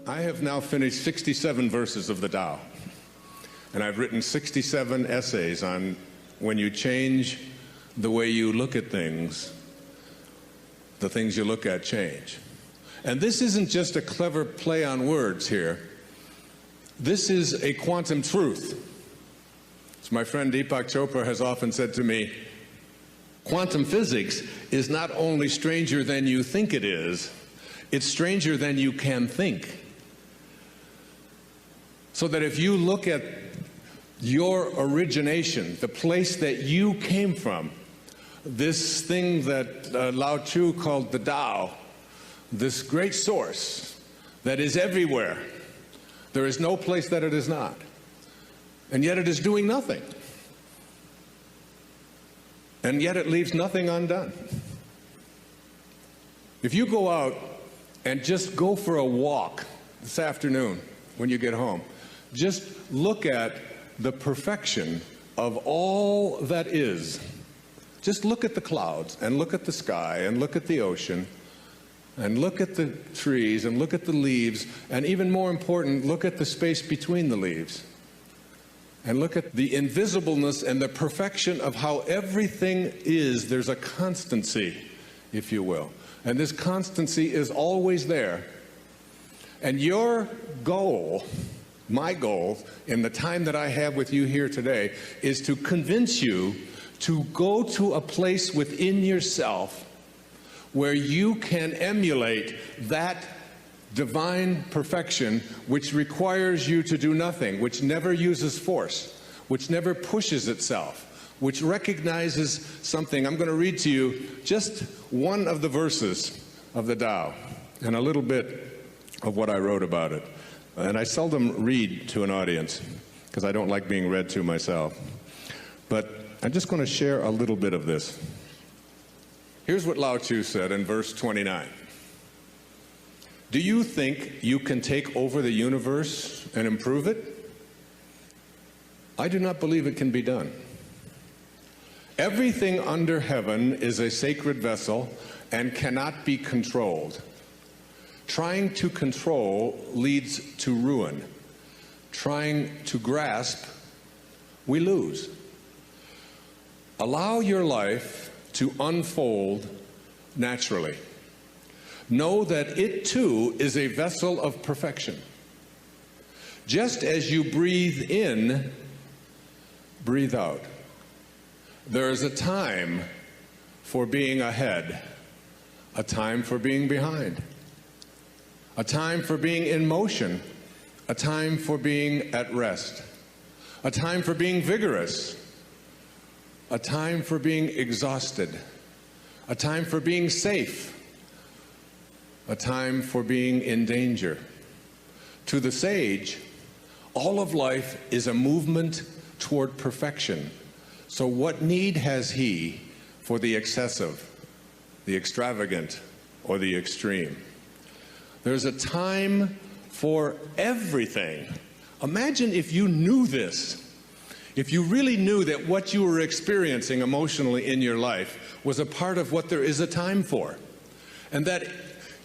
I have now finished 67 verses of the Tao, and I've written 67 essays on when you change the way you look at things, the things you look at change. And this isn't just a clever play on words here. This is a quantum truth. As my friend Deepak Chopra has often said to me, quantum physics is not only stranger than you think it is, it's stranger than you can think. So that if you look at your origination, the place that you came from, this thing that Lao Tzu called the Tao, this great source that is everywhere, there is no place that it is not. And yet it is doing nothing. And yet it leaves nothing undone. If you go out and just go for a walk this afternoon when you get home, just look at the perfection of all that is. Just look at the clouds and look at the sky and look at the ocean and look at the trees and look at the leaves, and even more important, look at the space between the leaves. And look at the invisibleness and the perfection of how everything is. There's a constancy, if you will. And this constancy is always there. And your goal, my goal, in the time that I have with you here today, is to convince you to go to a place within yourself where you can emulate that divine perfection, which requires you to do nothing, which never uses force, which never pushes itself, which recognizes something. I'm going to read to you just one of the verses of the Tao and a little bit of what I wrote about it. And I seldom read to an audience because I don't like being read to myself. But I'm just going to share a little bit of this. Here's what Lao Tzu said in verse 29. Do you think you can take over the universe and improve it? I do not believe it can be done. Everything under heaven is a sacred vessel and cannot be controlled. Trying to control leads to ruin. Trying to grasp, we lose. Allow your life to unfold naturally. Know that it too is a vessel of perfection. Just as you breathe in, breathe out. There is a time for being ahead, a time for being behind, a time for being in motion, a time for being at rest, a time for being vigorous, a time for being exhausted, a time for being safe, a time for being in danger. To the sage, all of life is a movement toward perfection. So what need has he for the excessive, the extravagant, or the extreme? There's a time for everything. Imagine if you knew this. If you really knew that what you were experiencing emotionally in your life was a part of what there is a time for, and that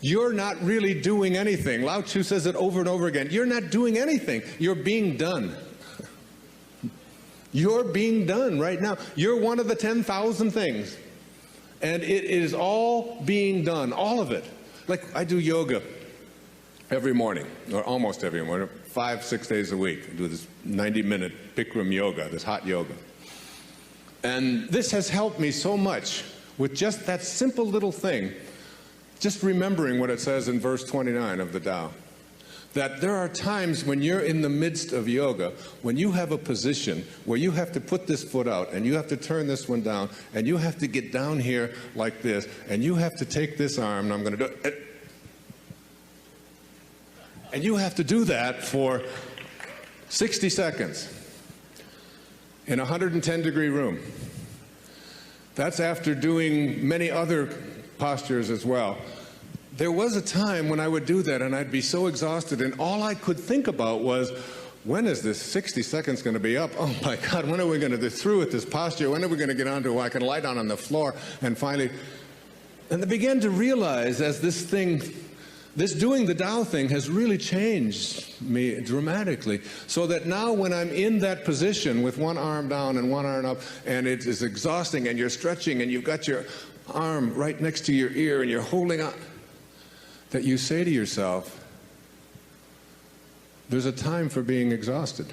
you're not really doing anything. Lao Tzu says it over and over again. You're not doing anything. You're being done. You're being done right now. You're one of the 10,000 things. And it is all being done, all of it. Like I do yoga every morning, or almost every morning, 5-6 days a week. I do this 90-minute Bikram yoga, this hot yoga. And this has helped me so much with just that simple little thing. Just remembering what it says in verse 29 of the Tao, that there are times when you're in the midst of yoga, when you have a position where you have to put this foot out, and you have to turn this one down, and you have to get down here like this, and you have to take this arm, and I'm going to do it. And you have to do that for 60 seconds in a 110-degree room. That's after doing many other postures as well. There was a time when I would do that and I'd be so exhausted, and all I could think about was, when is this 60 seconds going to be up? Oh my God, when are we going to get through with this posture? When are we going to get onto where I can lie down on the floor and finally... And I began to realize as this thing This doing the Tao thing has really changed me dramatically, so that now when I'm in that position with one arm down and one arm up, and it is exhausting, and you're stretching, and you've got your arm right next to your ear, and you're holding on, that you say to yourself, there's a time for being exhausted,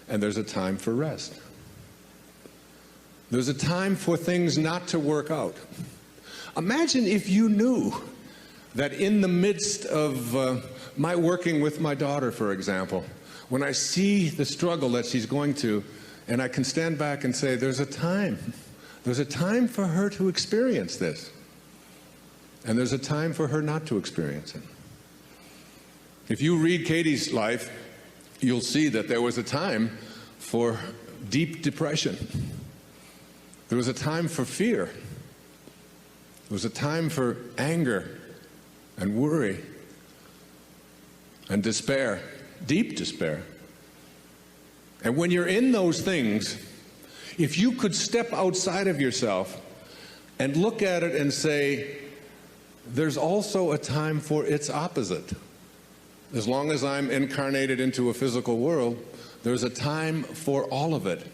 and there's a time for rest. There's a time for things not to work out. Imagine if you knew that in the midst of my working with my daughter, for example, when I see the struggle that she's going to, and I can stand back and say, there's a time for her to experience this, and there's a time for her not to experience it. If you read Katie's life, you'll see that there was a time for deep depression. There was a time for fear. There was a time for anger and worry and despair, deep despair. And when you're in those things, if you could step outside of yourself and look at it and say, there's also a time for its opposite. As long as I'm incarnated into a physical world, there's a time for all of it.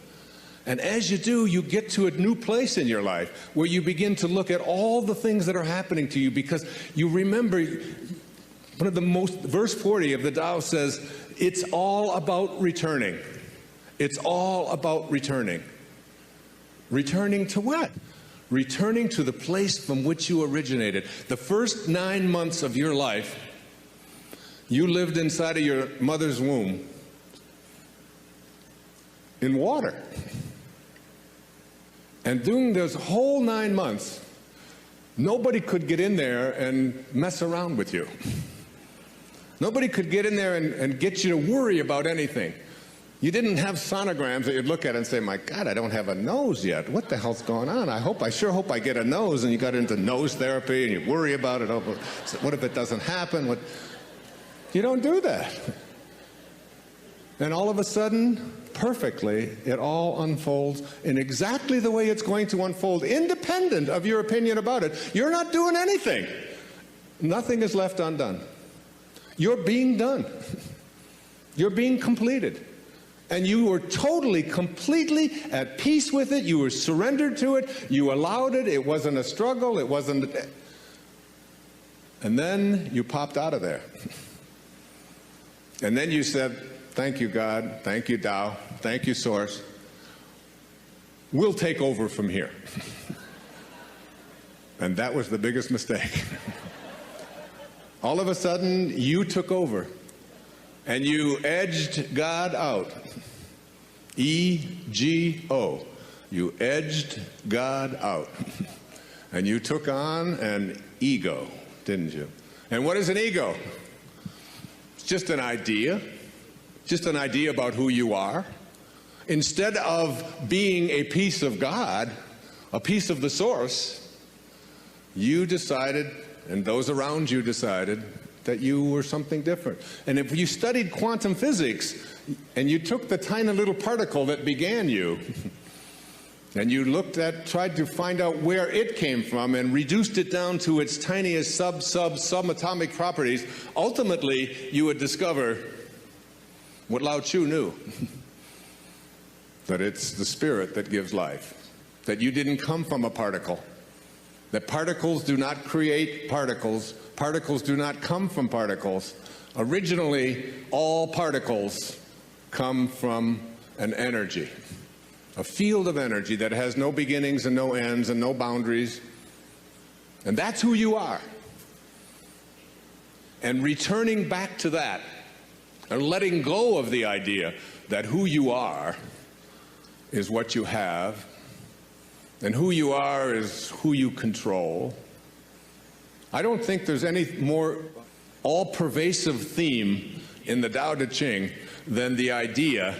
And as you do, you get to a new place in your life where you begin to look at all the things that are happening to you, because you remember verse 40 of the Tao says, it's all about returning. It's all about returning. Returning to what? Returning to the place from which you originated. The first 9 months of your life, you lived inside of your mother's womb in water. And during those whole 9 months, nobody could get in there and mess around with you. Nobody could get in there and get you to worry about anything. You didn't have sonograms that you'd look at and say, my God, I don't have a nose yet. What the hell's going on? I sure hope I get a nose. And you got into nose therapy and you worry about it. Oh, what if it doesn't happen? You don't do that. And all of a sudden, perfectly, it all unfolds in exactly the way it's going to unfold, independent of your opinion about it. You're not doing anything. Nothing is left undone. You're being done. You're being completed. And you were totally, completely at peace with it. You were surrendered to it. You allowed it. It wasn't a struggle. It wasn't. And then you popped out of there. And then you said, thank you, God. Thank you, Tao. Thank you, Source. We'll take over from here. And that was the biggest mistake. All of a sudden, you took over. And you edged God out. E-G-O. You edged God out. And you took on an ego, didn't you? And what is an ego? It's just an idea. Just an idea about who you are. Instead of being a piece of God, a piece of the Source, you decided, and those around you decided, that you were something different. And if you studied quantum physics, and you took the tiny little particle that began you, and you tried to find out where it came from and reduced it down to its tiniest subatomic properties, ultimately you would discover what Lao Tzu knew, that it's the spirit that gives life, that you didn't come from a particle, that particles do not create particles, particles do not come from particles. Originally, all particles come from an energy, a field of energy that has no beginnings and no ends and no boundaries, and that's who you are. And returning back to that, and letting go of the idea that who you are is what you have, and who you are is who you control. I don't think there's any more all-pervasive theme in the Tao Te Ching than the idea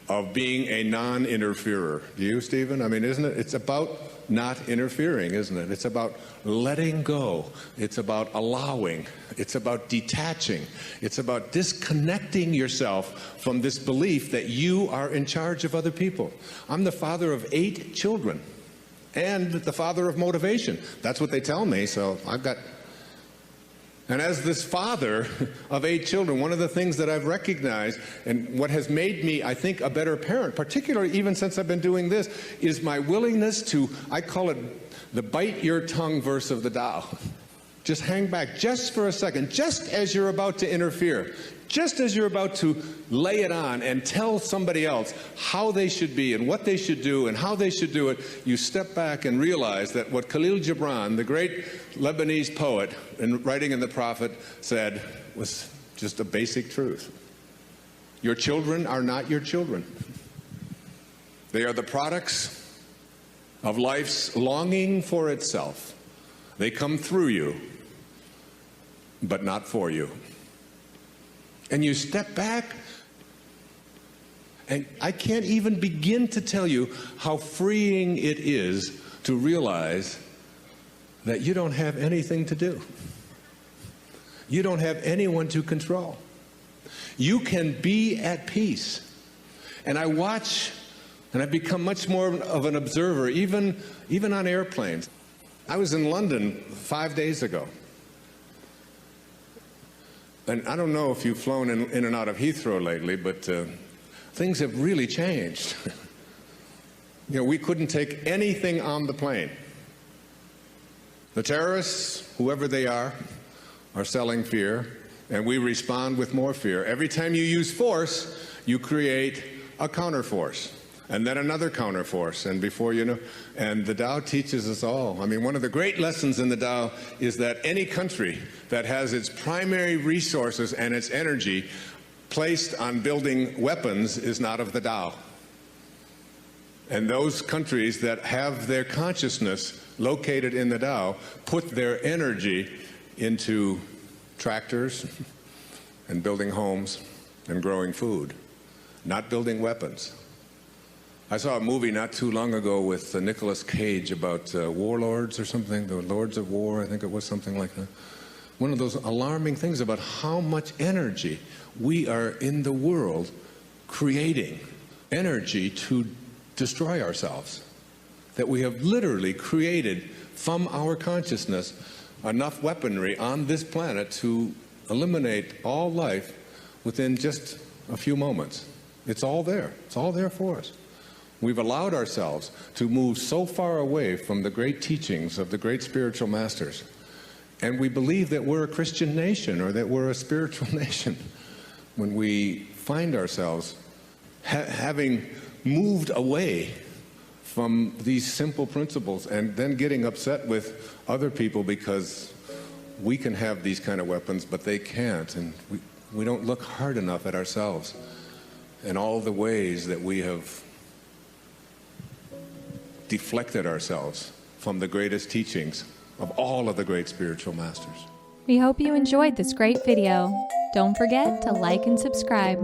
of being a non-interferer. Do you, Stephen? I mean, isn't it? It's about not interfering, isn't it? It's about letting go. It's about allowing. It's about detaching. It's about disconnecting yourself from this belief that you are in charge of other people. I'm the father of 8 children and the father of motivation. That's what they tell me, so I've got... And as this father of 8 children, one of the things that I've recognized and what has made me, I think, a better parent, particularly even since I've been doing this, is my willingness to, I call it the bite your tongue verse of the Tao. Just hang back just for a second, just as you're about to interfere, just as you're about to lay it on and tell somebody else how they should be and what they should do and how they should do it, you step back and realize that what Khalil Gibran, the great Lebanese poet, in writing in the Prophet, said was just a basic truth. Your children are not your children. They are the products of life's longing for itself. They come through you, but not for you. And you step back, and I can't even begin to tell you how freeing it is to realize that you don't have anything to do. You don't have anyone to control. You can be at peace. And I watch, and I've become much more of an observer, even on airplanes. I was in London 5 days ago. And I don't know if you've flown in and out of Heathrow lately, but things have really changed. You know, we couldn't take anything on the plane. The terrorists, whoever they are selling fear, and we respond with more fear. Every time you use force, you create a counterforce, and then another counterforce, and before you know, and the Tao teaches us all. I mean, one of the great lessons in the Tao is that any country that has its primary resources and its energy placed on building weapons is not of the Tao. And those countries that have their consciousness located in the Tao put their energy into tractors and building homes and growing food, not building weapons. I saw a movie not too long ago with Nicolas Cage about warlords or something, the Lords of War, I think it was something like that. One of those alarming things about how much energy we are in the world creating, energy to destroy ourselves. That we have literally created from our consciousness enough weaponry on this planet to eliminate all life within just a few moments. It's all there. It's all there for us. We've allowed ourselves to move so far away from the great teachings of the great spiritual masters. And we believe that we're a Christian nation or that we're a spiritual nation when we find ourselves having moved away from these simple principles and then getting upset with other people because we can have these kind of weapons, but they can't. And we don't look hard enough at ourselves and all the ways that we have deflected ourselves from the greatest teachings of all of the great spiritual masters. We hope you enjoyed this great video. Don't forget to like and subscribe.